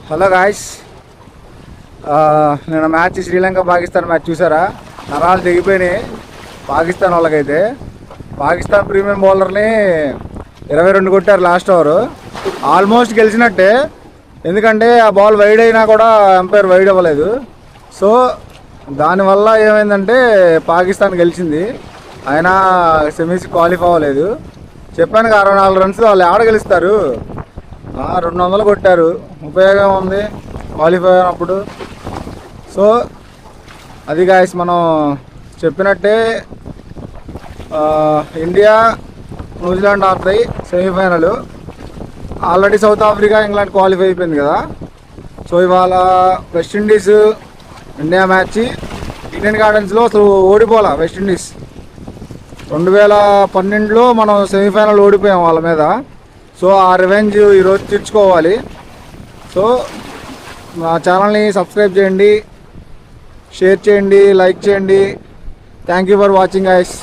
Hello guys, నేను match Sri Lanka Pakistan match చూసారా? నరాలు తెగిపోయినాయి పాకిస్తాన్ వాళ్ళకైతే. పాకిస్తాన్ ప్రీమియం బౌలర్ని 22 కొట్టారు లాస్ట్ ఓవర్. ఆల్మోస్ట్ గెలిచినట్టే, ఎందుకంటే ఆ బాల్ వైడ్ అయినా కూడా ఎంపైర్ వైడ్ అవ్వలేదు. సో దానివల్ల ఏమైందంటే పాకిస్తాన్ గెలిచింది. అయినా సెమీస్ క్వాలిఫై అవ్వలేదు. చెప్పాను 64 రన్స్, వాళ్ళు ఆడ గెలుస్తారు. 200 కొట్టారు, ఉపయోగం ఉంది క్వాలిఫై అయినప్పుడు. సో అది గాయస్, మనం చెప్పినట్టే ఇండియా న్యూజిలాండ్ ఆడతాయి semifinal. Already south Africa England qualify అయిపోయింది కదా. సో ఇవాళ వెస్టిండీస్ ఇండియా మ్యాచ్ ఇండియన్ గార్డెన్స్లో అసలు ఓడిపోవాలా వెస్టిండీస్. 2012లో మనం సెమీఫైనల్ ఓడిపోయాం వాళ్ళ మీద. సో ఆ రివెంజ్ ఈరోజు తీర్చుకోవాలి. సో మా ఛానల్ని సబ్స్క్రైబ్ చేయండి, షేర్ చేయండి, లైక్ చేయండి. Thank you for watching guys.